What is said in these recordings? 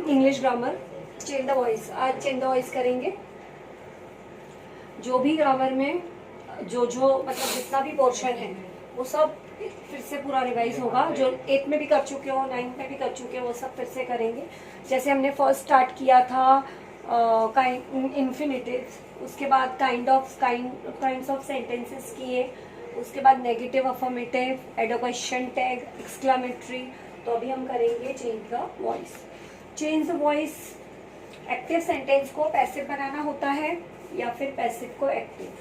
English grammar, change the voice. आज change the voice करेंगे। जो भी ग्रामर में जो मतलब जितना भी पोर्शन है वो सब फिर से पूरा रिवाइज होगा। जो 8th में भी कर चुके हो, 9th में भी कर चुके हो, वो सब फिर से करेंगे। जैसे हमने फर्स्ट स्टार्ट किया था इन्फिनिटिव, उसके बाद काइंड्स ऑफ सेंटेंसेस किए, उसके बाद negative, affirmative, add a question tag, exclamatory. तो अभी हम करेंगे change the voice. Change the voice, active sentence को पैसिव बनाना होता है या फिर पैसिव को एक्टिव।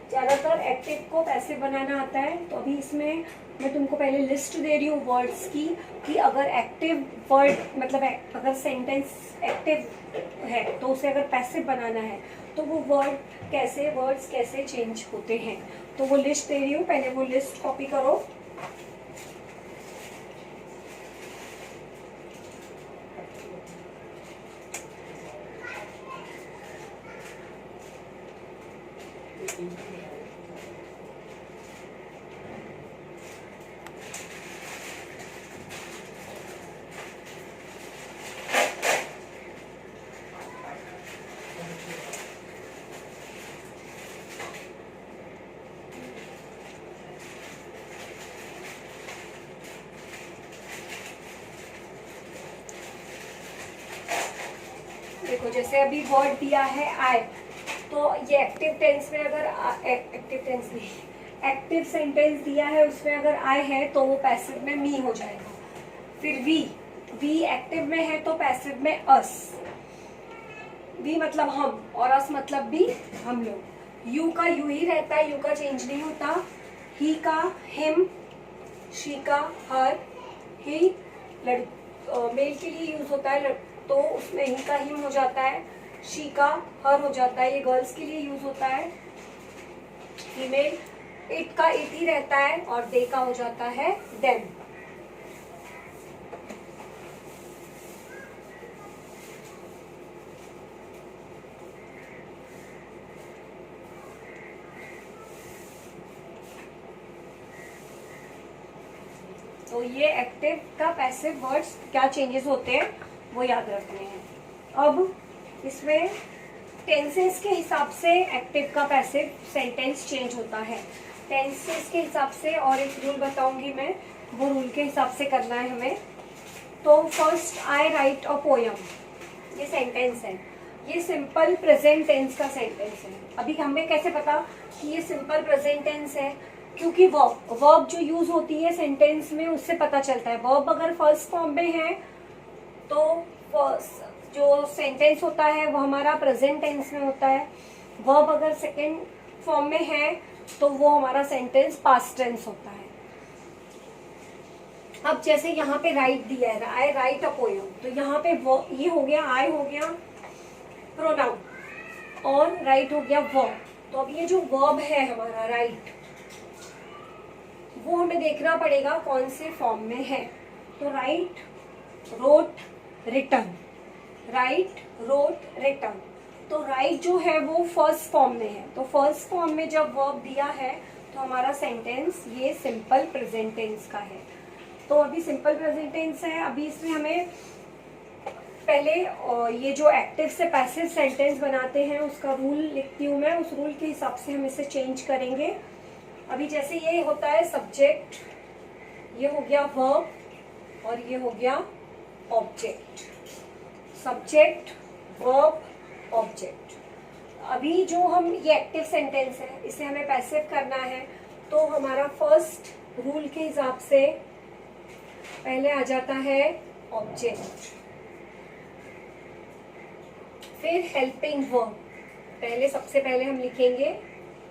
ज़्यादातर एक्टिव को पैसिव बनाना आता है। तो अभी इसमें मैं तुमको पहले लिस्ट दे रही हूँ वर्ड्स की कि अगर एक्टिव वर्ड मतलब अगर सेंटेंस एक्टिव है तो उसे अगर पैसिव बनाना है तो वो वर्ड्स कैसे चेंज होते हैं। तो वो लिस्ट दे रही हूँ, पहले वो लिस्ट कॉपी करो। देखो जैसे अभी वर्ड दिया है आई, तो ये एक्टिव टेंस में अगर एक्टिव सेंटेंस दिया है उसमें अगर आई है तो वो पैसिव में मी हो जाएगा। फिर वी एक्टिव में है तो पैसिव में अस। वी मतलब हम और अस मतलब भी हम लोग। यू का यू ही रहता है, यू का चेंज नहीं होता। ही का हिम, शी का हर। ही मेल के लिए यूज होता है तो उसमें ही का हिम हो जाता है, शी का हर हो जाता है। ये गर्ल्स के लिए यूज होता है फीमेल। इट का इट ही रहता है और दे का हो जाता है देम। तो ये एक्टिव का पैसिव वर्ड्स क्या चेंजेस होते हैं वो याद रखने हैं। अब इसमें टेंसेस के हिसाब से एक्टिव का पैसिव सेंटेंस चेंज होता है। टेंसेस के हिसाब से, और एक रूल बताऊंगी मैं, वो रूल के हिसाब से करना है हमें। तो first I right a poem, ये सेंटेंस है। ये सिंपल प्रेजेंट टेंस का सेंटेंस है। अभी हमें कैसे पता कि ये सिंपल प्रेजेंट टेंस है? क्योंकि वर्ब जो यूज होती है सेंटेंस में उससे पता चलता है। वर्ब अगर फर्स्ट फॉर्म में है तो जो सेंटेंस होता है वो हमारा प्रेजेंट टेंस में होता है। वर्ब अगर सेकेंड फॉर्म में है तो वो हमारा सेंटेंस पास्ट टेंस होता है। अब जैसे यहाँ पे राइट दिया है, आई राइट अ पोयम, तो यहाँ पे ये हो गया, आई हो गया प्रोनाउन और राइट हो गया वर्ब। तो अब ये जो वर्ब है हमारा राइट, वो हमें देखना पड़ेगा कौन से फॉर्म में है। तो write, wrote, written, write, wrote, written. तो राइट जो है वो फर्स्ट फॉर्म में है। तो फर्स्ट फॉर्म में जब वर्ब दिया है तो हमारा सेंटेंस ये सिंपल प्रेजेंट टेंस का है। तो अभी सिंपल प्रेजेंट टेंस है। अभी इसमें हमें पहले ये जो एक्टिव से पैसिव सेंटेंस बनाते हैं उसका रूल लिखती हूँ मैं, उस रूल के हिसाब से हम इसे चेंज करेंगे। अभी जैसे ये होता है सब्जेक्ट, ये हो गया वर्ब और ये हो गया ऑब्जेक्ट। Subject, verb, object. अभी जो हम ये एक्टिव सेंटेंस है इसे हमें पैसिव करना है तो हमारा फर्स्ट रूल के हिसाब से पहले आ जाता है ऑब्जेक्ट, फिर हेल्पिंग वर्ब। सबसे पहले हम लिखेंगे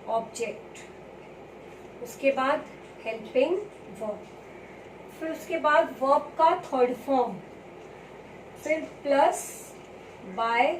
ऑब्जेक्ट, उसके बाद हेल्पिंग वर्ब, फिर उसके बाद वर्ब का थर्ड फॉर्म, फिर प्लस, बाय,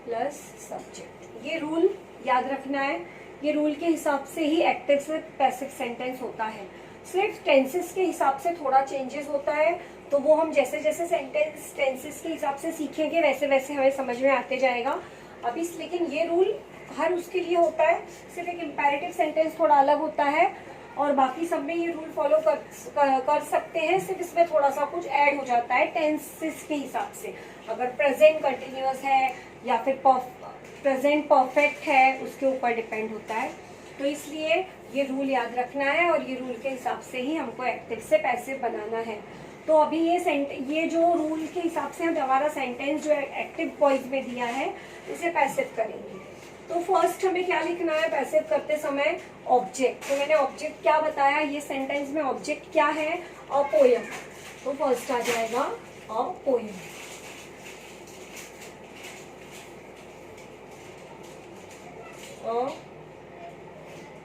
प्लस सब्जेक्ट। ये रूल याद रखना है। ये रूल के हिसाब से ही एक्टिव से पैसिव सेंटेंस होता है। सिर्फ टेंसेस के हिसाब से थोड़ा चेंजेस होता है, तो वो हम जैसे जैसे सेंटेंस टेंसेस के हिसाब से सीखेंगे वैसे वैसे हमें समझ में आते जाएगा। अभी लेकिन ये रूल हर उसके लिए होता है। सिर्फ एक इम्पेरेटिव सेंटेंस थोड़ा अलग होता है और बाकी सब में ये रूल फॉलो कर सकते हैं, सिर्फ इसमें थोड़ा सा कुछ ऐड हो जाता है टेंसेस के हिसाब से। अगर प्रेजेंट कंटिन्यूअस है या फिर प्रेजेंट परफेक्ट है, उसके ऊपर डिपेंड होता है। तो इसलिए ये रूल याद रखना है और ये रूल के हिसाब से ही हमको एक्टिव से पैसिव बनाना है। तो अभी ये जो रूल के हिसाब से हम हमारा सेंटेंस जो एक्टिव वॉइस में दिया है इसे पैसिव करेंगे। तो फर्स्ट हमें क्या लिखना है पैसिव करते समय? ऑब्जेक्ट। तो मैंने ऑब्जेक्ट क्या बताया, ये सेंटेंस में ऑब्जेक्ट क्या है? A poem. तो फर्स्ट आ जाएगा अ पोयम।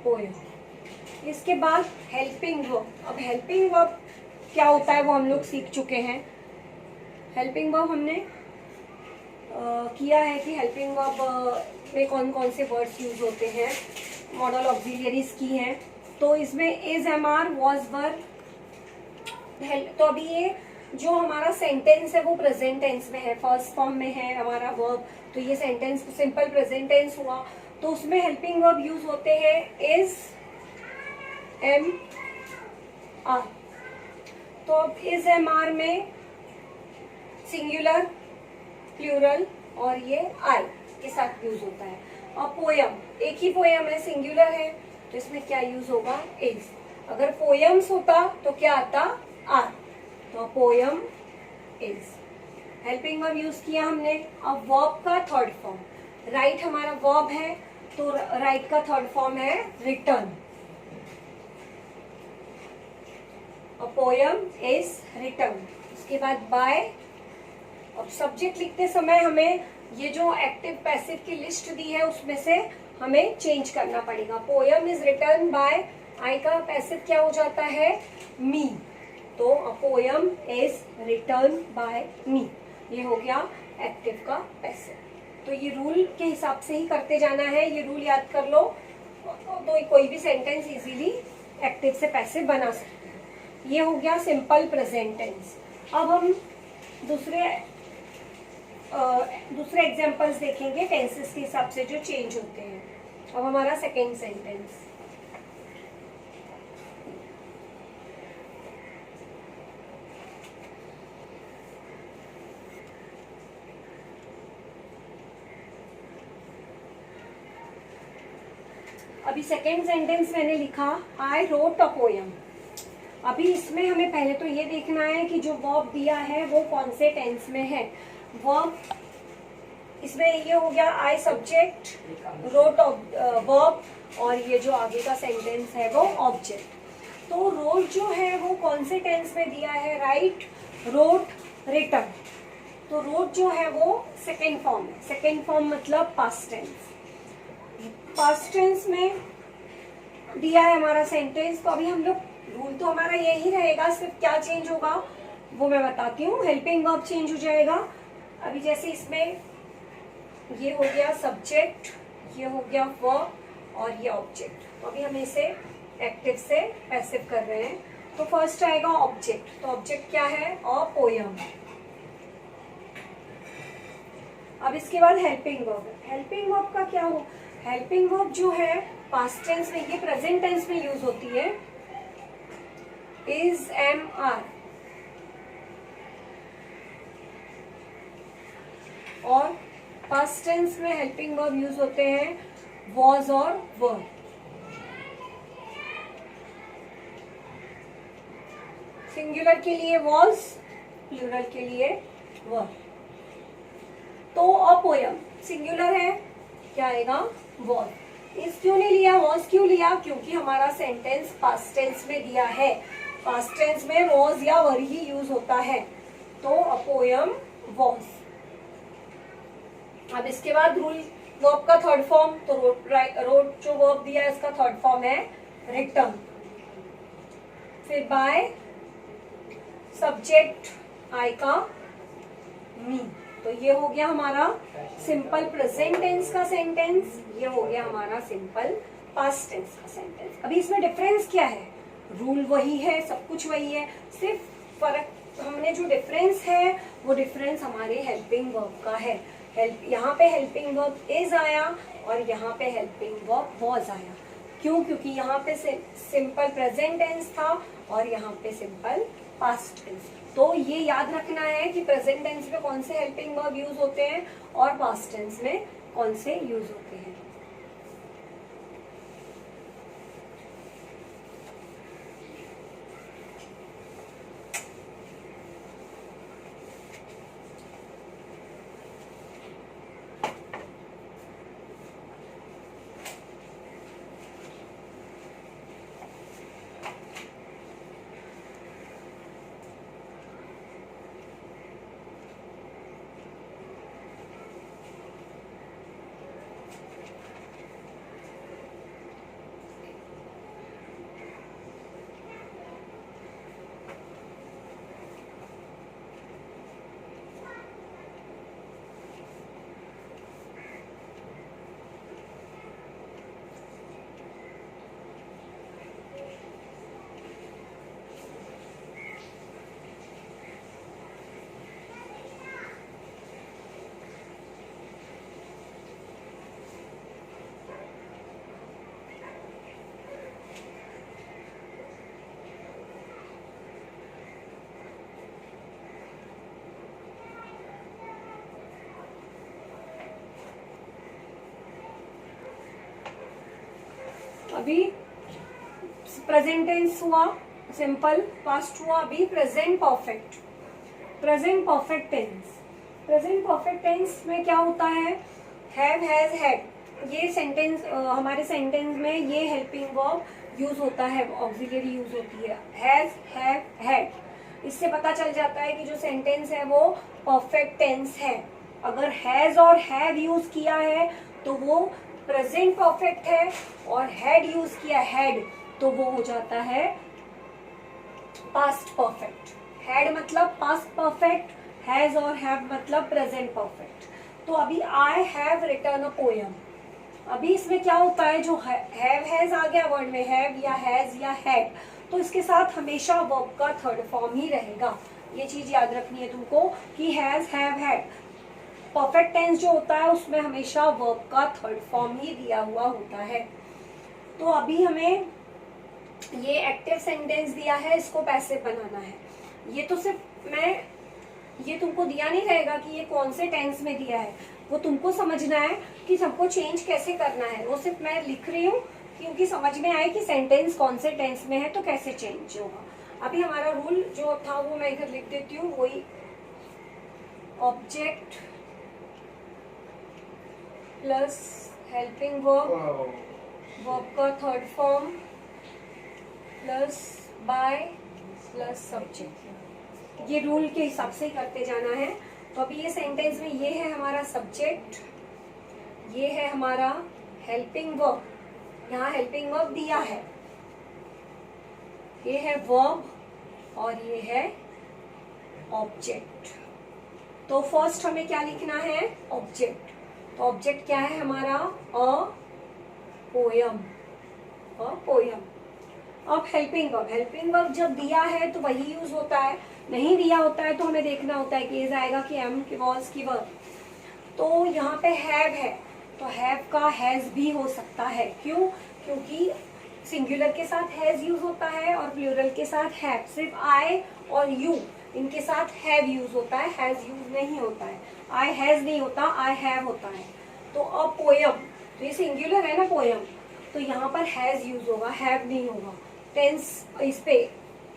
पोयम। इसके बाद हेल्पिंग वर्ब। अब हेल्पिंग वर्ब क्या होता है वो हम लोग सीख चुके हैं। हेल्पिंग वर्ब हमने किया है कि हेल्पिंग वर्ब में कौन कौन से वर्ड्स यूज होते हैं, मॉडल ऑक्सिलियरीज की हैं। तो इसमें इज, एम आर, वॉज, वर। तो अभी ये जो हमारा सेंटेंस है वो प्रेजेंट टेंस में है, फर्स्ट फॉर्म में है हमारा वर्ब। तो ये सेंटेंस सिंपल प्रेजेंट टेंस हुआ। तो उसमें हेल्पिंग वर्ब यूज होते हैं इज, एम, आर। तो अब इज, एम, आर में सिंगुलर, प्लूरल और ये आई के साथ यूज होता है। और पोयम, एक ही पोयम है, सिंगुलर है, तो इसमें क्या यूज होगा? इज। अगर पोयम्स होता तो क्या आता? आर। तो poem is. Helping verb use किया हमने। अब वर्ब का थर्ड फॉर्म, राइट हमारा वर्ब है, तो राइट का थर्ड फॉर्म है return. A poem is written। उसके बाद बाय। अब सब्जेक्ट लिखते समय हमें ये जो एक्टिव पैसिव की लिस्ट दी है उसमें से हमें चेंज करना पड़ेगा। Poem is written by, I का पैसिव क्या हो जाता है? मी। तो a poem is written by me, ये हो गया एक्टिव का पैसिव। तो ये रूल के हिसाब से ही करते जाना है, ये रूल याद कर लो तो कोई भी सेंटेंस इजीली एक्टिव से पैसिव बना सकते हैं। ये हो गया सिंपल प्रेजेंट टेंस। अब हम दूसरे एग्जांपल्स देखेंगे टेंसेस के हिसाब से जो चेंज होते हैं। अब हमारा सेकेंड सेंटेंस, अभी सेकेंड सेंटेंस मैंने लिखा आई रोट अ पोयम। अभी इसमें हमें पहले तो ये देखना है कि जो वर्ब दिया है वो कौन से टेंस में है। वर्ब इसमें ये हो गया आई सब्जेक्ट, रोट वर्ब, और ये जो आगे का सेंटेंस है वो ऑब्जेक्ट। तो रोट जो है वो कौन से टेंस में दिया है? Write, wrote, written. तो रोट जो है वो सेकेंड फॉर्म है। सेकेंड फॉर्म मतलब पास्ट टेंस। पास्ट टेंस में दिया है हमारा सेंटेंस। तो अभी हम लोग रूल तो हमारा यही रहेगा, सिर्फ क्या चेंज होगा वो मैं बताती हूँ। हेल्पिंग वर्ब चेंज हो जाएगा। अभी जैसे इसमें ये हो गया सब्जेक्ट, ये हो गया वर्ब और ये ऑब्जेक्ट। तो अभी हम इसे एक्टिव से पैसिव कर रहे हैं। तो फर्स्ट आएगा ऑब्जेक्ट। तो ऑब्जेक्ट क्या है? A poem. अब इसके बाद हेल्पिंग वर्ब। हेल्पिंग वर्ब का क्या हो? हेल्पिंग वर्ब जो है पास्ट टेंस में, ये प्रेजेंट टेंस में यूज होती है, इज, एम, आर। और पास्ट टेंस में हेल्पिंग वर्ब यूज होते हैं वॉज और वर। सिंगुलर के लिए वॉज, प्लूरल के लिए वर। तो अ पोयम सिंगुलर है, क्या आएगा? वॉज। इस क्यों नहीं लिया, वॉज क्यों लिया? क्योंकि हमारा सेंटेंस पास्ट टेंस में दिया है। पास्ट टेंस में वॉज या वर ही यूज होता है। तो अ पोयम वॉज। अब इसके बाद रूल वर्ब का थर्ड फॉर्म। तो रोट जो वर्ब दिया है इसका थर्ड फॉर्म है रिटर्न। फिर बाय, सब्जेक्ट आई का मी। तो ये हो गया हमारा सिंपल प्रेजेंट टेंस का सेंटेंस, ये हो गया हमारा सिंपल पास्ट टेंस का सेंटेंस। अभी इसमें डिफरेंस क्या है? रूल वही है, सब कुछ वही है, सिर्फ फर्क हमने जो डिफरेंस है वो डिफरेंस हमारे हेल्पिंग वर्ब का है। यहाँ पे हेल्पिंग वर्ब इज आया और यहाँ पे हेल्पिंग वर्ब वॉज आया। क्यों? क्योंकि यहाँ पे सिंपल प्रेजेंट टेंस था और यहाँ पे सिंपल पास्ट टेंस। तो ये याद रखना है कि प्रेजेंट टेंस में कौन से हेल्पिंग वर्ब यूज होते हैं और पास्ट टेंस में कौन से यूज होते हैं। अभी प्रेजेंट टेंस हुआ, सिंपल पास्ट हुआ, अभी present perfect. Present perfect tense, present perfect tense में क्या होता है? Have, has, had. ये सेंटेंस हमारे सेंटेंस में ये हेल्पिंग वर्ब यूज होता है, ऑक्सिलरी यूज होती है, हैज, हैव, हैड। इससे पता चल जाता है कि जो सेंटेंस है वो परफेक्ट टेंस है। अगर हैज और हैव यूज किया है तो वो प्रेजेंट परफेक्ट है, और हैड यूज किया हैड तो वो हो जाता है पास्ट परफेक्ट। हैड मतलब पास्ट परफेक्ट, हैज और हैव मतलब प्रेजेंट परफेक्ट। तो अभी I have written a poem, अभी इसमें क्या होता है? जो हैव हैज आ गया वर्ड में, हैव या हैज या हैड, तो इसके साथ हमेशा वर्ब का थर्ड फॉर्म ही रहेगा। ये चीज याद रखनी है तुमको कि has, have, had. Perfect tense जो होता है उसमें हमेशा वर्ब का थर्ड फॉर्म ही दिया हुआ होता है। तो अभी हमें ये एक्टिव सेंटेंस दिया है, इसको पैसिव बनाना है। ये तो सिर्फ ये तुमको दिया नहीं रहेगा कि ये कौन से टेंस में दिया है, वो तुमको समझना है कि सबको चेंज कैसे करना है। वो सिर्फ मैं लिख रही हूँ क्योंकि समझ में आए कि सेंटेंस कौन से टेंस में है तो कैसे चेंज होगा। अभी हमारा रूल जो था वो मैं इधर लिख देती हूँ, वही object plus helping verb, verb का third form plus by plus subject. ये रूल के हिसाब से करते जाना है। तो अभी ये सेंटेंस में ये है हमारा सब्जेक्ट, ये है हमारा हेल्पिंग वर्ब, यहाँ हेल्पिंग वर्ब दिया है, ये है वर्ब और ये है ऑब्जेक्ट। तो फर्स्ट हमें क्या लिखना है? ऑब्जेक्ट। तो ऑब्जेक्ट क्या है हमारा? A poem, a poem. अब हेल्पिंग वर्ब, हेल्पिंग वर्ब जब दिया है तो वही यूज होता है, नहीं दिया होता है तो हमें देखना होता है कि इज आएगा कि एम, कि वॉज, की वर्ब। तो यहाँ पे हैव है तो हैव का हैज भी हो सकता है। क्यों? क्योंकि सिंगुलर के साथ हैज यूज होता है और प्लूरल के साथ हैव। सिर्फ आई और यू इनके साथ हैव यूज होता है, हैज यूज नहीं होता है। आई हैज नहीं होता, आई हैव होता है। तो अ पोयम, तो ये सिंगुलर है ना पोयम, तो यहाँ पर हैज यूज होगा, हैव नहीं होगा। टेंस इस पे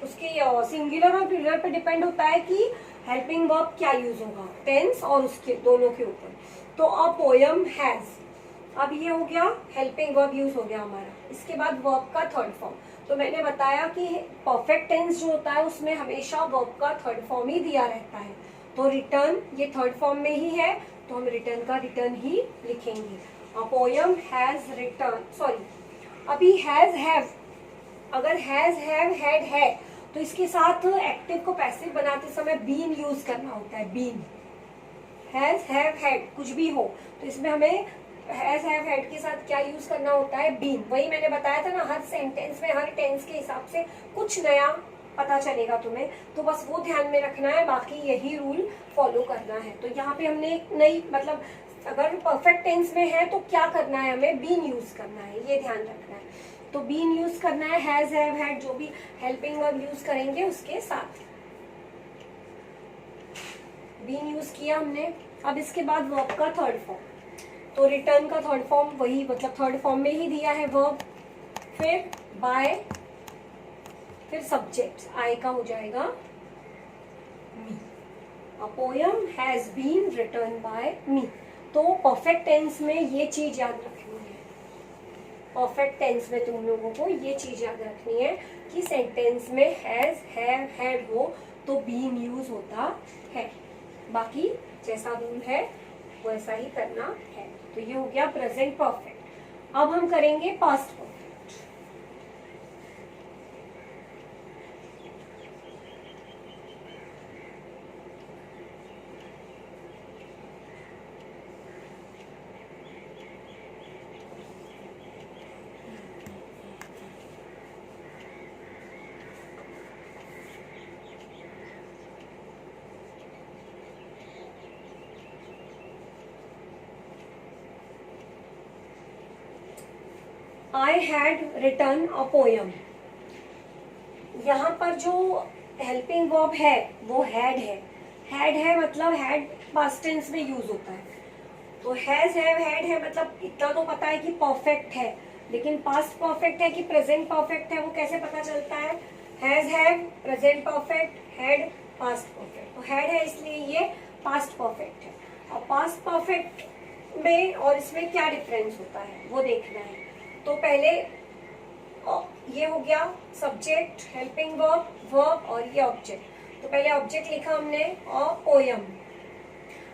उसके सिंगुलर और प्लूरल पे डिपेंड होता है कि हेल्पिंग वर्ब क्या यूज होगा, टेंस और उसके दोनों के ऊपर। तो अ पोयम हैज, अब ये हो गया हेल्पिंग वर्ब यूज हो गया हमारा। इसके बाद वर्ब का थर्ड फॉर्म, तो मैंने बताया कि परफेक्ट टेंस जो होता है उसमें हमेशा वर्ब का थर्ड फॉर्म ही दिया रहता है। तो रिटर्न ये थर्ड फॉर्म में ही है तो हम रिटर्न का रिटर्न ही लिखेंगे। अ पोयम हैज रिटर्न, सॉरी अभी हैज हैव, अगर हैज हैव हैड है तो इसके साथ एक्टिव को पैसिव बनाते समय बीन यूज करना होता है। बीन, हैज हैव हैड कुछ भी हो तो इसमें हमें हैज हैव हैड के साथ क्या यूज करना होता है? बीन। वही मैंने बताया था ना, हर सेंटेंस में हर टेंस के हिसाब से कुछ नया पता चलेगा तुम्हें, तो बस वो ध्यान में रखना है, बाकी यही रूल फॉलो करना है। तो यहाँ पे हमने एक नई, मतलब अगर परफेक्ट टेंस में है तो क्या करना है? हमें बीन यूज करना है, ये ध्यान रखना है। तो बीन यूज करना है, हैज, हैव, हैड, जो भी हेल्पिंग वर्ब यूज करेंगे उसके साथ। बीन यूज किया हमने। अब इसके बाद वर्ब का थर्ड फॉर्म, तो रिटर्न का थर्ड फॉर्म वही, मतलब थर्ड फॉर्म में ही दिया है वर्ब, फिर बाय, फिर सब्जेक्ट, आई का हो जाएगा me. A poem has been written by me. तो परफेक्ट टेंस में ये चीज याद रखनी है, परफेक्ट टेंस में तुम लोगों को ये चीज याद रखनी है कि सेंटेंस में हैज, हैव, हैड हो तो बीन यूज होता है। बाकी जैसा रूल है वैसा ही करना है। तो ये हो गया प्रेजेंट परफेक्ट। अब हम करेंगे past perfect. I had written a poem। यहाँ पर जो हेल्पिंग वर्ब है वो हैड है। हैड है मतलब हैड पास्ट टेंस में यूज होता है। तो हैज, हैव, हैड है मतलब इतना तो पता है कि परफेक्ट है, लेकिन पास्ट परफेक्ट है कि प्रेजेंट परफेक्ट है वो कैसे पता चलता है? Has, have, present perfect, had, past perfect. तो हैड है इसलिए ये पास्ट परफेक्ट है। और पास्ट परफेक्ट में और इसमें क्या डिफरेंस होता है वो देखना है। तो पहले ये हो गया सब्जेक्ट, हेल्पिंग वर्ब, वर्ब और ये ऑब्जेक्ट। तो पहले ऑब्जेक्ट लिखा हमने और पोयम।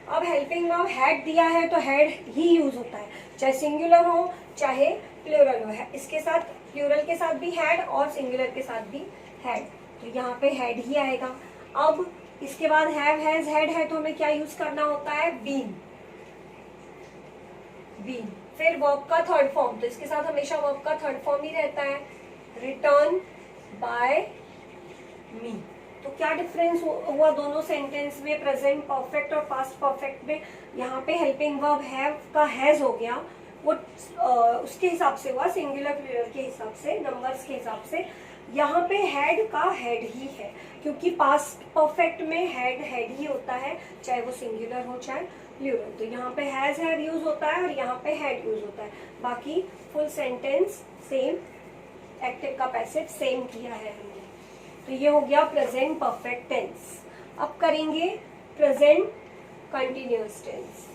अब हेल्पिंग वर्ब हैड दिया है तो हैड ही यूज होता है, चाहे सिंगुलर हो चाहे प्लूरल हो। इसके साथ प्लूरल के साथ भी हैड और सिंगुलर के साथ भी हैड, तो यहाँ पे हैड ही आएगा। अब इसके बाद हैव, हैज, हैड है तो हमें क्या यूज करना होता है? Been, been. फिर वर्ब का थर्ड फॉर्म, तो इसके साथ हमेशा वर्ब का थर्ड फॉर्म ही रहता है, रिटर्न बाय मी। तो क्या डिफरेंस हुआ दोनों सेंटेंस में, प्रेजेंट परफेक्ट और पास्ट परफेक्ट में? यहाँ पे हेल्पिंग वर्ब हैव का हैज हो गया, वो उसके हिसाब से हुआ, सिंगुलर प्लूरल के हिसाब से, नंबर्स के हिसाब से। यहाँ पे हैड का हैड ही है, क्योंकि पास्ट परफेक्ट में हैड हैड ही होता है, चाहे वो सिंगुलर हो चाहे प्लूरल। तो यहाँ पे हैज, हैव यूज होता है और यहाँ पे हैड यूज होता है। बाकी फुल सेंटेंस सेम, एक्टिव का पैसिव सेम किया है हमने। तो ये हो गया प्रेजेंट परफेक्ट टेंस। अब करेंगे present continuous tense.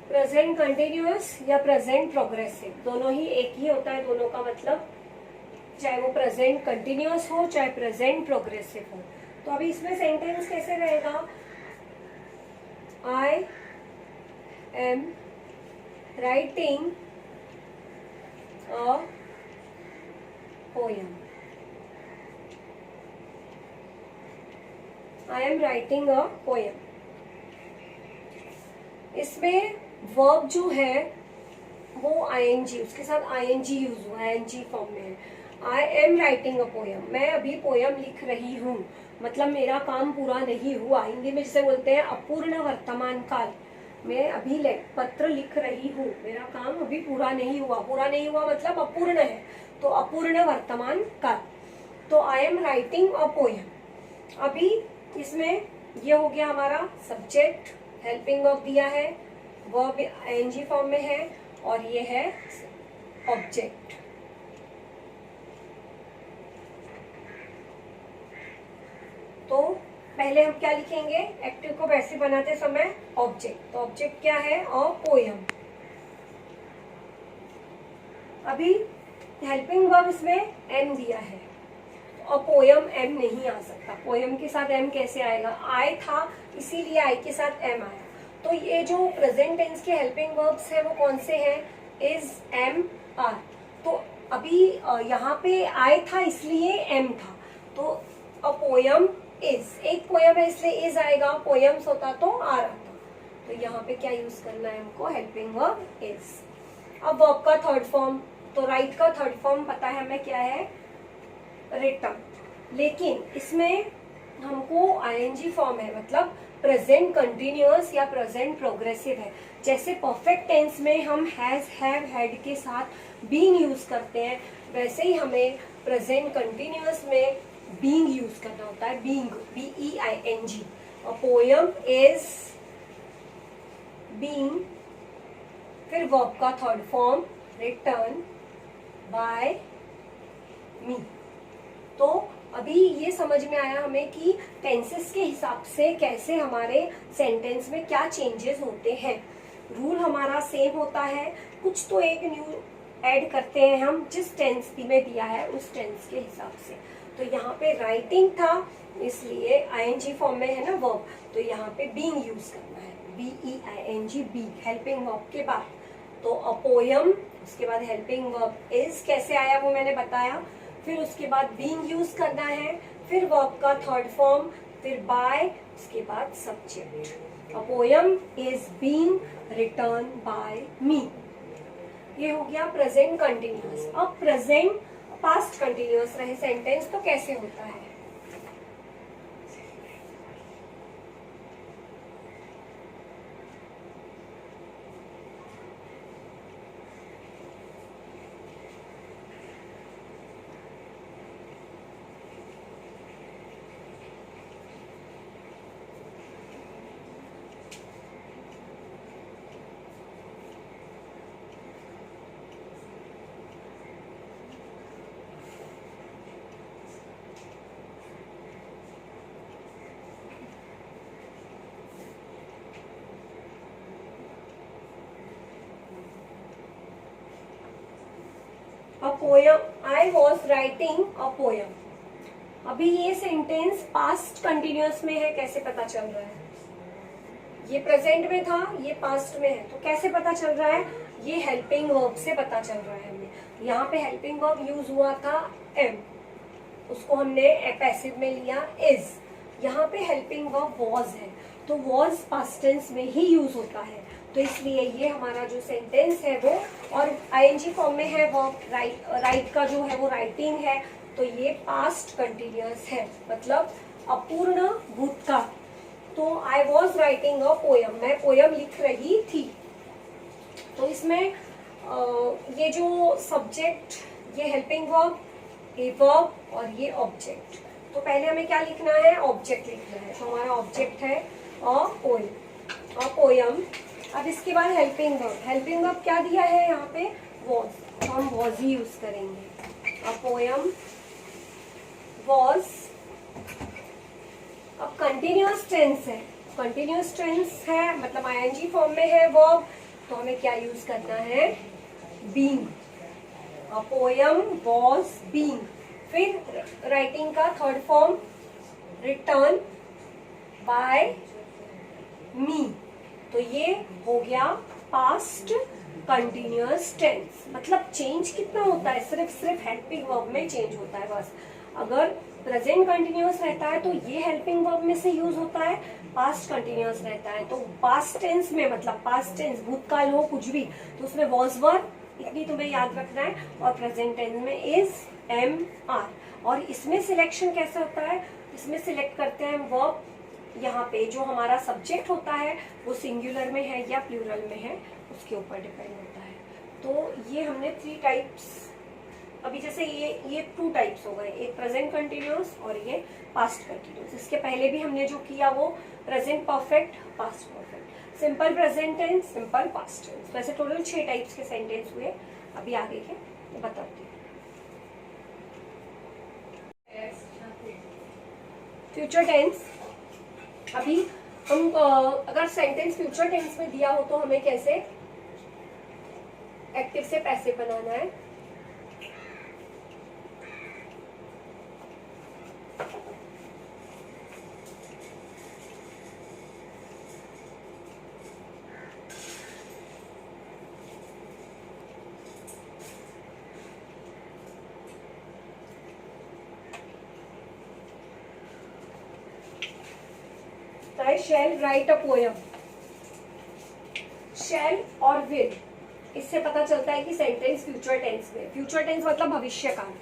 Present continuous या प्रेजेंट प्रोग्रेसिव, दोनों ही एक ही होता है, दोनों का मतलब, चाहे वो प्रेजेंट कंटिन्यूअस हो चाहे प्रेजेंट प्रोग्रेसिव हो। तो अभी इसमें सेंटेंस कैसे रहेगा? I am writing a poem. I am writing a poem. इसमें वर्ब जो है वो आईएनजी, उसके साथ आईएनजी यूज हुआ है, आईएनजी फॉर्म में है। I am writing a poem, मैं अभी पोयम लिख रही हूँ, मतलब मेरा काम पूरा नहीं हुआ। हिंदी में जिसे बोलते हैं अपूर्ण वर्तमान काल, मैं अभी पत्र लिख रही हूँ, मेरा काम अभी पूरा नहीं हुआ। पूरा नहीं हुआ मतलब अपूर्ण है, तो अपूर्ण वर्तमान काल। तो I am writing a poem. अभी इसमें ये हो गया हमारा सब्जेक्ट, हेल्पिंग वर्ब दिया है, वर्ब आईएनजी फॉर्म में है, और ये है ऑब्जेक्ट। तो पहले हम क्या लिखेंगे एक्टिव को पैसिव बनाते समय? ऑब्जेक्ट। तो ऑब्जेक्ट क्या है? A poem. अभी हेल्पिंग वर्ब इसमें एम दिया है, और पोयम एम नहीं आ सकता। पोयम के साथ एम कैसे आएगा? आई था इसीलिए आई के साथ एम आया। तो ये जो प्रेजेंट टेंस के हेल्पिंग वर्ब्स हैं वो कौन से हैं? Is, am, are. तो अभी यहाँ पे आई था इसलिए एम था, तो अ पोयम इज, एक पोयम है इसलिए इज आएगा, पोयम्स होता तो आर आता। तो यहाँ पे क्या यूज करना है हमको? Helping verb is. अब वर्ब का थर्ड फॉर्म, तो राइट का थर्ड फॉर्म पता है हमें क्या है? रिटन। लेकिन इसमें हमको आईएनजी फॉर्म है, मतलब प्रेजेंट कंटिन्यूअस या प्रेजेंट प्रोग्रेसिव है। जैसे परफेक्ट टेंस में हम हैज, हैव, हैड के साथ बीइंग यूज करते हैं, वैसे ही हमें प्रेजेंट कंटिन्यूअस में बीइंग यूज करना होता है, being, BEING। A poem is being, फिर वर्ब का third form written by me. तो अभी ये समझ में आया हमें कि टेंसेस के हिसाब से कैसे हमारे सेंटेंस में क्या चेंजेस होते हैं। रूल हमारा सेम होता है, कुछ तो एक न्यू ऐड करते हैं हम, जिस टेंस में दिया है उस टेंस के हिसाब से। तो यहाँ पे राइटिंग था इसलिए आईएनजी फॉर्म में है ना वर्ब, तो यहाँ पे बीइंग यूज करना है, BEING, बी, हेल्पिंग वर्ब के बाद। तो अ पोयम, उसके बाद हेल्पिंग वर्ब इज कैसे आया वो मैंने बताया, फिर उसके बाद बीइंग यूज करना है, फिर वर्ब का थर्ड फॉर्म, फिर बाय, उसके बाद subject. A poem is being written by me. ये हो गया प्रेजेंट कंटिन्यूअस। अब प्रेजेंट पास्ट कंटिन्यूअस रहे सेंटेंस तो कैसे होता है? A poem, I was writing a poem. अभी ये सेंटेंस पास्ट कंटिन्यूअस में है, कैसे पता चल रहा है? ये प्रेजेंट में था, ये पास्ट में है, तो कैसे पता चल रहा है? ये हेल्पिंग वर्ब से पता चल रहा है हमें। यहाँ पे हेल्पिंग वर्ब यूज हुआ था एम, उसको हमने पैसिव में लिया इज। यहाँ पे हेल्पिंग वर्ब वॉज है, तो वॉज पास्ट टेंस में ही यूज होता है, तो इसलिए ये हमारा जो सेंटेंस है वो, और आईएनजी फॉर्म में है वर्ब, राइट का जो है वो राइटिंग है, तो ये पास्ट कंटिन्यूअस है, मतलब अपूर्ण भूतकाल। तो आई वॉज राइटिंग अ पोयम, मैं पोयम लिख रही थी। तो इसमें ये जो सब्जेक्ट, ये हेल्पिंग वर्ब, ए वर्ब और ये ऑब्जेक्ट। तो पहले हमें क्या लिखना है? ऑब्जेक्ट लिखना है। तो हमारा ऑब्जेक्ट है अ पोयम, अ पोयम। अब इसके बाद हेल्पिंग वर्ब, हेल्पिंग वर्ब क्या दिया है यहाँ पे? वॉज, तो हम वॉज ही यूज करेंगे। A poem was. अब कंटिन्यूअस टेंस है, कंटिन्यूअस टेंस है मतलब आईएनजी फॉर्म में है वर्ब, तो हमें क्या यूज करना है? Being. A poem was being. फिर राइटिंग का third form return by me, तो ये हो गया पास्ट कंटिन्यूअस टेंस। मतलब चेंज कितना होता है? सिर्फ हेल्पिंग वर्ब में चेंज होता है बस। अगर प्रेजेंट कंटिन्यूअस रहता है तो ये हेल्पिंग वर्ब में से यूज होता है, पास्ट कंटिन्यूअस रहता है तो पास्ट टेंस में, मतलब पास्ट टेंस भूतकाल हो कुछ भी, तो उसमें वॉज वर, इतनी तुम्हें याद रखना है, और प्रेजेंट टेंस में इज, एम, आर। और इसमें सिलेक्शन कैसे होता है? इसमें सिलेक्ट करते हैं वर्ब, यहाँ पे जो हमारा सब्जेक्ट होता है वो सिंगुलर में है या प्लूरल में है, उसके ऊपर डिपेंड होता है। तो ये हमने 3 टाइप्स, अभी जैसे ये 2 टाइप्स हो गए, एक प्रेजेंट कंटिन्यूअस और ये पास्ट कंटिन्यूअस। इसके पहले भी हमने जो किया वो present perfect, past perfect, simple present tense, simple past tense. वैसे टोटल 6 टाइप्स के सेंटेंस हुए। अभी आगे के बताती हूँ। फ्यूचर टेंस, अभी हम अगर सेंटेंस फ्यूचर टेंस में दिया हो तो हमें कैसे एक्टिव से पैसिव बनाना है? आई शैल राइट अ पोयम। शैल और विल, इससे पता चलता है कि सेंटेंस फ्यूचर टेंस में। फ्यूचर टेंस मतलब भविष्य काल,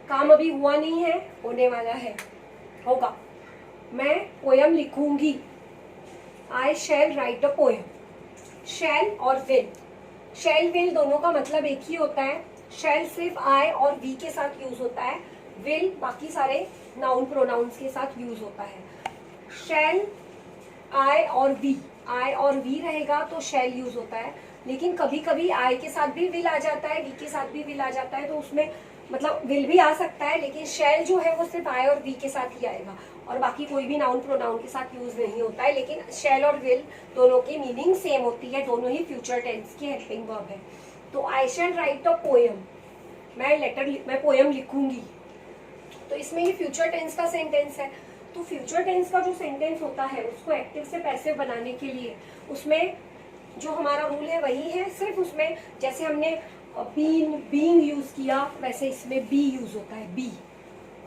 काम अभी हुआ नहीं है, होने वाला है, होगा। मैं पोयम लिखूंगी, आई शैल राइट अ पोयम। शैल और विल, शैल विल दोनों का मतलब एक ही होता है। शैल सिर्फ आई और वी के साथ यूज होता है, विल बाकी सारे नाउन प्रोनाउंस के साथ यूज होता है। शैल आई और वी, आई और वी रहेगा तो शैल यूज होता है, लेकिन कभी कभी आई के साथ भी विल आ जाता है, वी के साथ भी विल आ जाता है, तो उसमें मतलब विल भी आ सकता है, लेकिन शैल जो है वो सिर्फ आई और वी के साथ ही आएगा और बाकी कोई भी नाउन प्रोनाउन के साथ यूज नहीं होता है। लेकिन शैल और विल दोनों की मीनिंग सेम होती है, दोनों ही फ्यूचर टेंस की हेल्पिंग वर्ब है। तो आई शैल राइट अ पोयम, मैं पोयम लिखूंगी, तो इसमें ये फ्यूचर टेंस का सेंटेंस है। तो फ्यूचर टेंस का जो सेंटेंस होता है उसको एक्टिव से पैसिव बनाने के लिए उसमें जो हमारा रूल है वही है, सिर्फ उसमें जैसे हमने बीइंग यूज किया वैसे इसमें बी यूज होता है, बी।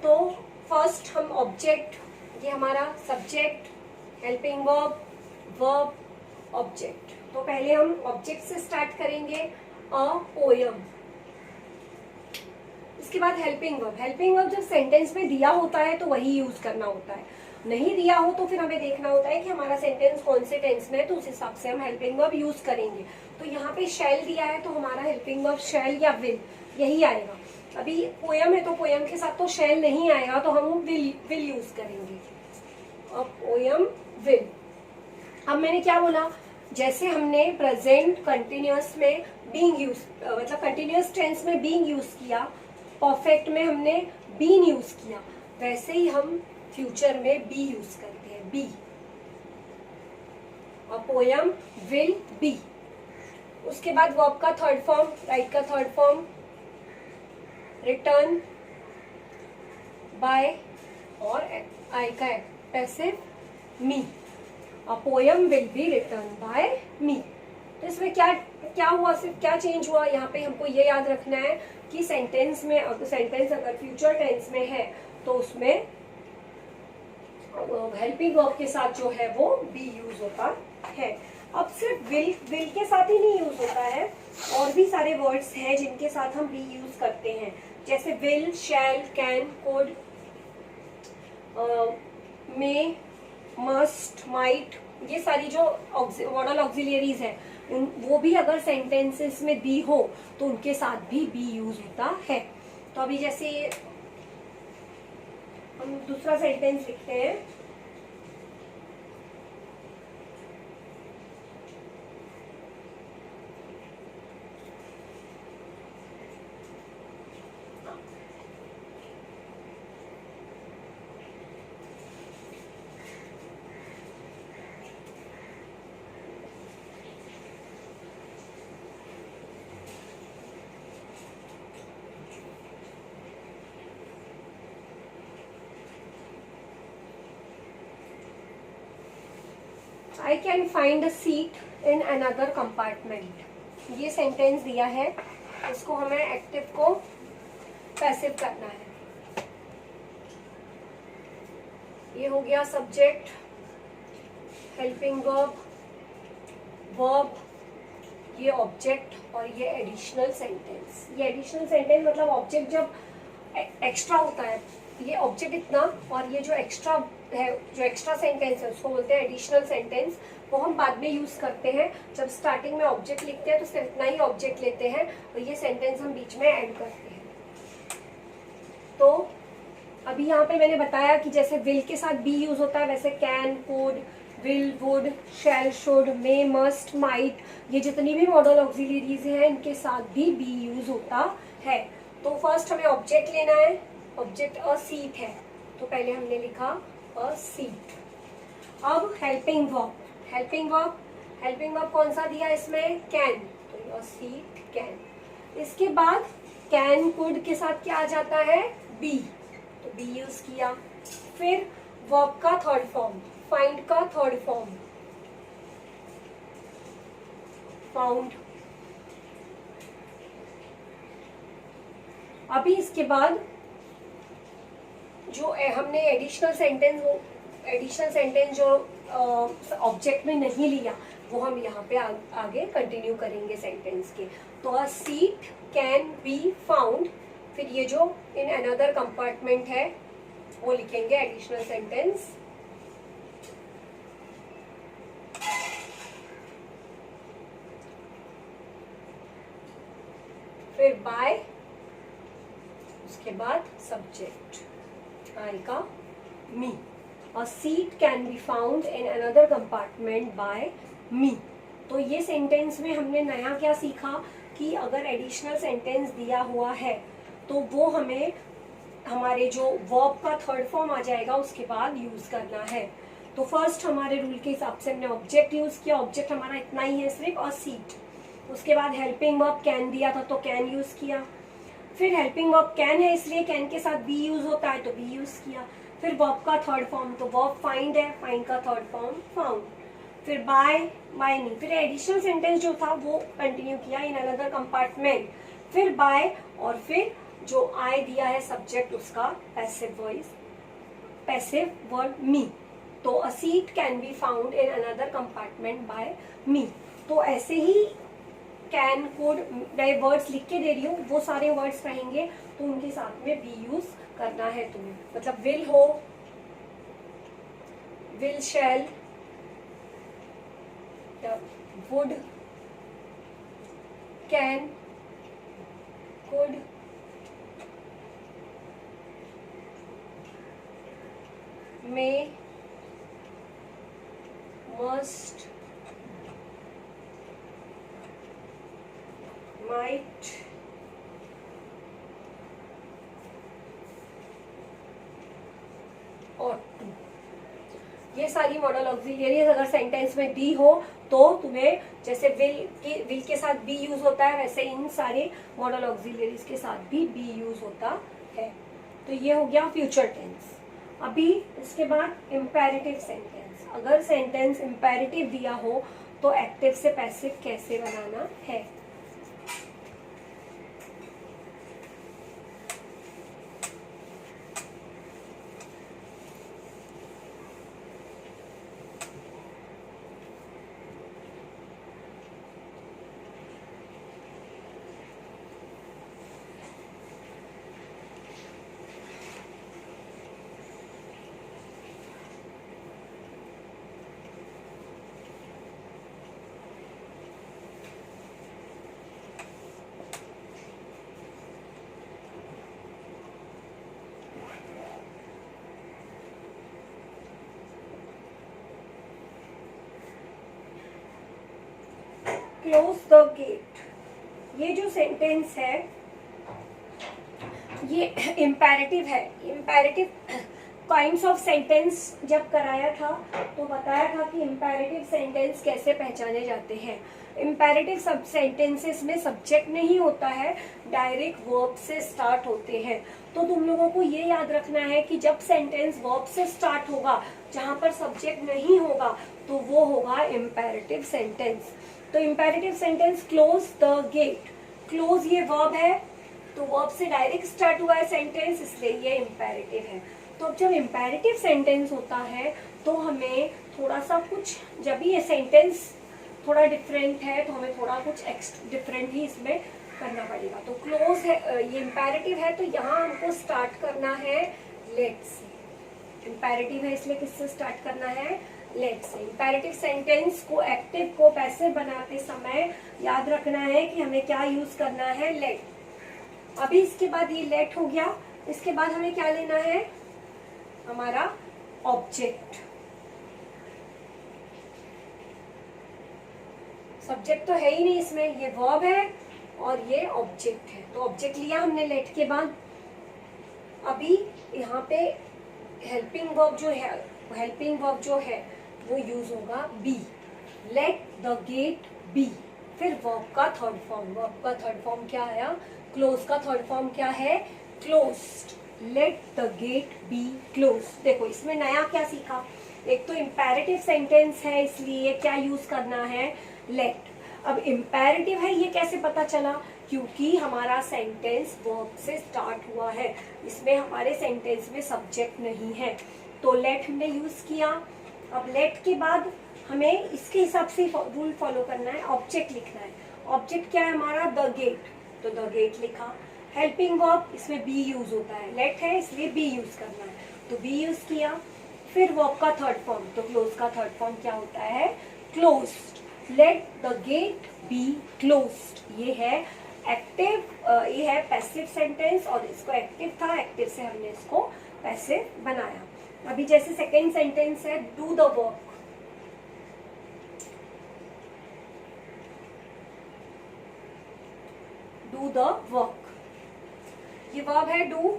तो फर्स्ट हम ऑब्जेक्ट, ये हमारा subject, helping verb, verb, object. तो पहले हम ऑब्जेक्ट से स्टार्ट करेंगे, अ पोयम। इसके बाद हेल्पिंग वर्ब। हेल्पिंग वर्ब जब सेंटेंस में दिया होता है तो वही यूज करना होता है, नहीं दिया हो तो फिर हमें देखना होता है कि हमारा सेंटेंस कौन से टेंस में है, तो उस हिसाब से हम हेल्पिंग वर्ब यूज करेंगे। तो यहाँ पे शैल दिया है तो हमारा हेल्पिंग वर्ब शैल या विल यही आएगा। अभी पोयम है तो पोयम के साथ तो शैल नहीं आएगा, तो हम विल यूज करेंगे, अब पोयम विल। अब मैंने क्या बोला, जैसे हमने प्रेजेंट कंटिन्यूअस में बीइंग यूज, मतलब कंटिन्यूअस टेंस में बीइंग यूज किया, परफेक्ट में हमने बीन यूज किया, वैसे ही हम फ्यूचर में बी यूज करते हैं, बी। और पोयम विल बी। उसके बाद वर्ब का थर्ड फॉर्म, राइट का थर्ड फॉर्म, रिटर्न बाय और आई का passive me. A poem will be written by me। तो इसमें क्या क्या हुआ, सिर्फ क्या चेंज हुआ, यहाँ पे हमको ये याद रखना है कि सेंटेंस में, सेंटेंस अगर फ्यूचर टेंस में है तो उसमें हेल्पिंग वर्ब के साथ जो है वो बी यूज होता है। अब सिर्फ विल के साथ ही नहीं यूज होता है, और भी सारे वर्ड्स हैं जिनके साथ हम बी यूज करते हैं, जैसे will, shall, can, could, may, must, might, ये सारी जो मॉडल ऑक्सिलियरीज है वो भी अगर सेंटेंसेस में बी हो तो उनके साथ भी बी यूज होता है। तो अभी जैसे हम दूसरा सेंटेंस लिखते हैं, I can find a seat in another compartment. ये सेंटेंस दिया है, इसको हमें एक्टिव को पैसिव करना है। ये हो गया सब्जेक्ट, हेल्पिंग वर्ब, वर्ब, ये ऑब्जेक्ट और ये एडिशनल सेंटेंस। ये एडिशनल सेंटेंस मतलब ऑब्जेक्ट जब एक्स्ट्रा होता है, ये ऑब्जेक्ट इतना और ये जो एक्स्ट्रा है, जो एक्स्ट्रा सेंटेंस है उसको बोलते हैं एडिशनल सेंटेंस। वो हम बाद में यूज करते हैं, जब स्टार्टिंग में ऑब्जेक्ट लिखते हैं तो सिर्फ इतना ही ऑब्जेक्ट लेते हैं और ये सेंटेंस हम बीच में ऐड करते हैं। तो अभी यहाँ पे मैंने बताया कि जैसे विल के साथ बी यूज होता है, वैसे can, could, will, would, shall, should, may, must, might, ये जितनी भी मॉडल ऑक्सिलियरीज हैं इनके साथ भी बी यूज होता है। तो फर्स्ट हमें ऑब्जेक्ट लेना है, ऑब्जेक्ट अ सीट है, तो पहले हमने लिखा अ सीट। अब helping verb, helping verb, helping verb कौन सा दिया इसमें, कैन, तो अ सीट कैन। इसके बाद कैन, कुड के साथ क्या आ जाता है, बी, तो बी यूज किया। फिर वर्ब का थर्ड फॉर्म, फाइंड का थर्ड फॉर्म, फाउंड। अभी इसके बाद जो हमने एडिशनल सेंटेंस एडिशनल सेंटेंस जो ऑब्जेक्ट में नहीं लिया वो हम यहाँ पे आगे कंटिन्यू करेंगे सेंटेंस के। तो a seat can be found, फिर ये जो इन अनदर कंपार्टमेंट है वो लिखेंगे एडिशनल सेंटेंस। फिर बाय, उसके बाद सब्जेक्ट आएगा me. A seat can be found in another compartment by me. तो ये सेंटेंस में हमने नया क्या सीखा कि अगर एडिशनल सेंटेंस दिया हुआ है तो वो हमें हमारे जो वर्ब का थर्ड फॉर्म आ जाएगा उसके बाद यूज करना है। तो फर्स्ट हमारे रूल के हिसाब से हमने ऑब्जेक्ट यूज किया, ऑब्जेक्ट हमारा इतना ही है सिर्फ, और सीट। उसके बाद हेल्पिंग वर्ब कैन दिया था तो कैन यूज किया। फिर हेल्पिंग वर्ब कैन है इसलिए कैन के साथ बी यूज होता है तो बी यूज किया। फिर वर्ब का थर्ड फॉर्म तो वर्ब फाइंड है, फाइंड का थर्ड फॉर्म फाउंड। फिर बाय, बाय नहीं, फिर एडिशनल सेंटेंस जो था वो कंटिन्यू किया इन अनदर कंपार्टमेंट। फिर बाय, और फिर जो आई दिया है सब्जेक्ट उसका passive voice, passive word me. तो a seat can be found in another compartment by me. तो ऐसे ही कैन, कुड, मैं वर्ड्स लिख के दे रही हूँ, वो सारे वर्ड्स रहेंगे तो उनके साथ में बी यूज करना है तुम्हें। मतलब विल हो, will, shall, would, can, could, may, must, might, ought to। ये सारी मॉडल ऑक्सिलियरीज अगर सेंटेंस में दी हो तो तुम्हें, जैसे विल के साथ बी यूज होता है वैसे इन सारे मॉडल ऑक्सिलियरीज के साथ भी बी यूज होता है। तो ये हो गया फ्यूचर टेंस। अभी इसके बाद इम्पेरेटिव सेंटेंस। अगर सेंटेंस इम्पेरेटिव दिया हो तो एक्टिव से पैसिव कैसे बनाना है। क्लोज द गेट, ये जो सेंटेंस है ये इम्पेरेटिव है। इम्पेरेटिव काइंड्स ऑफ सेंटेंस जब कराया था तो बताया था कि इम्पेरेटिव सेंटेंस कैसे पहचाने जाते हैं। इम्पेरेटिव सब सेंटेंसेस में सब्जेक्ट नहीं होता है, डायरेक्ट वर्ब से स्टार्ट होते हैं। तो तुम लोगों को ये याद रखना है कि जब सेंटेंस वर्ब से स्टार्ट होगा, जहां पर सब्जेक्ट नहीं होगा, तो वो होगा इम्पेरेटिव सेंटेंस। तो imperative sentence close the gate, close ये वर्ब है तो वर्ब से डायरेक्ट स्टार्ट हुआ है सेंटेंस, इसलिए ये इम्पेरेटिव है। तो अब जब इम्पेरेटिव सेंटेंस होता है तो हमें थोड़ा सा कुछ, जब ये सेंटेंस थोड़ा डिफरेंट है तो हमें थोड़ा कुछ डिफरेंट ही इसमें करना पड़ेगा। तो क्लोज है, ये इम्पेरेटिव है तो यहाँ हमको स्टार्ट करना है लेट से। इम्पेरेटिव है इसलिए किससे स्टार्ट करना है, लेट से। इम्पेरेटिव सेंटेंस को एक्टिव को पैसिव बनाते समय याद रखना है कि हमें क्या यूज करना है, लेट। अभी इसके बाद ये लेट हो गया, इसके बाद हमें क्या लेना है, हमारा ऑब्जेक्ट। सब्जेक्ट तो है ही नहीं इसमें, ये वर्ब है और ये ऑब्जेक्ट है। तो ऑब्जेक्ट लिया हमने लेट के बाद। अभी यहाँ पे हेल्पिंग वर्ब जो है वो यूज होगा be, let the gate be. फिर वर्ब का थर्ड फॉर्म, वर्ब का थर्ड फॉर्म क्या आया, क्लोज का थर्ड फॉर्म क्या है, closed. Let the gate be close. देखो इसमें नया क्या सीखा, एक तो इम्पेरेटिव सेंटेंस है इसलिए क्या यूज करना है, लेट। अब इम्पेरेटिव है ये कैसे पता चला, क्योंकि हमारा सेंटेंस वर्ब से स्टार्ट हुआ है, इसमें हमारे सेंटेंस में सब्जेक्ट नहीं है। तो लेट हमने यूज किया। अब लेट के बाद हमें इसके हिसाब से रूल फॉलो करना है, ऑब्जेक्ट लिखना है। ऑब्जेक्ट क्या है हमारा, द गेट, तो द गेट लिखा। हेल्पिंग वर्ब, इसमें बी यूज होता है, लेट है इसलिए बी यूज करना है, तो बी यूज किया। फिर वर्ब का थर्ड फॉर्म, तो क्लोज का थर्ड फॉर्म क्या होता है, closed. Let the gate be closed, ये है एक्टिव, ये है पैसिव सेंटेंस, और इसको एक्टिव था, एक्टिव से हमने इसको पैसिव बनाया। अभी जैसे सेकेंड सेंटेंस है, do the work, do the work, ये वर्ब है डू,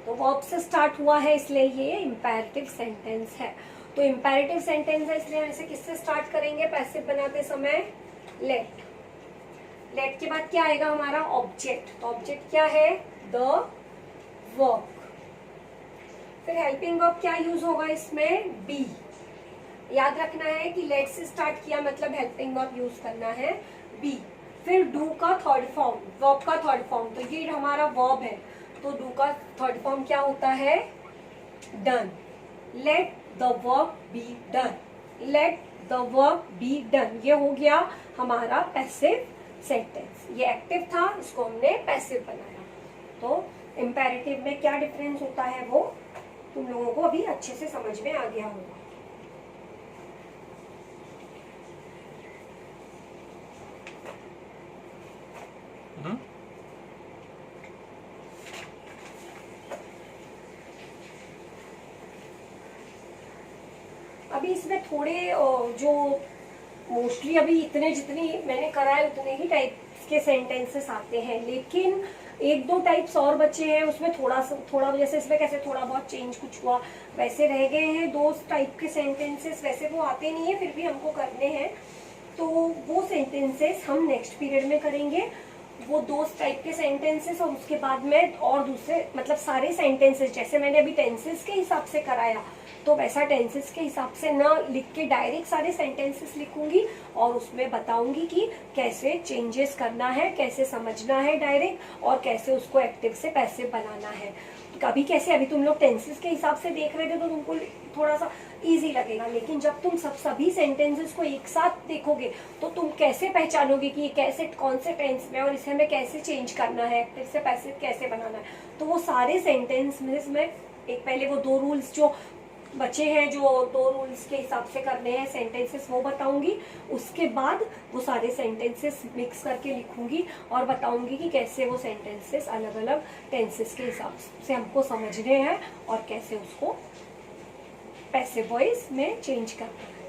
तो वर्ब से स्टार्ट हुआ है इसलिए ये इंपैरेटिव सेंटेंस है। तो इंपैरेटिव सेंटेंस है इसलिए हम इसे किससे स्टार्ट करेंगे पैसिव बनाते समय, लेट। लेट के बाद क्या आएगा हमारा ऑब्जेक्ट, तो ऑब्जेक्ट क्या है, द वर्क। फिर हेल्पिंग वर्ब क्या यूज होगा इसमें, बी। याद रखना है कि लेट से स्टार्ट किया मतलब हेल्पिंग वर्ब यूज करना है, बी। फिर डू का थर्ड फॉर्म, वर्ब का थर्ड फॉर्म, तो ये हमारा वर्ब है, तो डू का थर्ड फॉर्म क्या होता है, done. Let the work be done, let the work be done, ये हो गया हमारा पैसिव सेंटेंस। ये एक्टिव था, इसको हमने पैसिव बनाया। तो इंपेरेटिव में क्या डिफरेंस होता है वो तुम लोगों को अभी अच्छे से समझ में आ गया होगा। अभी इसमें थोड़े जो मोस्टली अभी इतने जितनी मैंने करा है उतने ही टाइप के सेंटेंसेस आते हैं, लेकिन एक दो टाइप्स और बचे हैं, उसमें थोड़ा जैसे इसमें कैसे थोड़ा बहुत चेंज कुछ हुआ वैसे रह गए हैं। दो टाइप के सेंटेंसेस वैसे वो आते नहीं है, फिर भी हमको करने हैं, तो वो सेंटेंसेस हम नेक्स्ट पीरियड में करेंगे। वो दो टाइप के सेंटेंसेस, और उसके बाद में और दूसरे मतलब सारे सेंटेंसेस, जैसे मैंने अभी टेंसेस के हिसाब से कराया तो वैसा टेंसेस के हिसाब से ना लिख के डायरेक्ट सारे सेंटेंसेस लिखूंगी, और उसमें बताऊंगी कि कैसे चेंजेस करना है, कैसे समझना है डायरेक्ट, और कैसे उसको एक्टिव से पैसिव बनाना है। कभी कैसे अभी तुम लोग टेंसेस के हिसाब से देख रहे थे तो तुमको थोड़ा सा इजी लगेगा, लेकिन जब तुम सभी सेंटेंसेस को एक साथ देखोगे तो तुम कैसे पहचानोगे कि ये कैसे कौन से टेंस में और इसे हमें कैसे चेंज करना है, एक्टिव से पैसिव कैसे बनाना है। तो वो सारे सेंटेंस में एक पहले वो दो रूल्स जो बचे हैं, जो दो रूल्स के हिसाब से करने हैं सेंटेंसेस, वो बताऊंगी। उसके बाद वो सारे सेंटेंसेस मिक्स करके लिखूंगी और बताऊंगी कि कैसे वो सेंटेंसेस अलग अलग टेंसेस के हिसाब से हमको समझने हैं और कैसे उसको पैसिव वॉइस में चेंज करना है।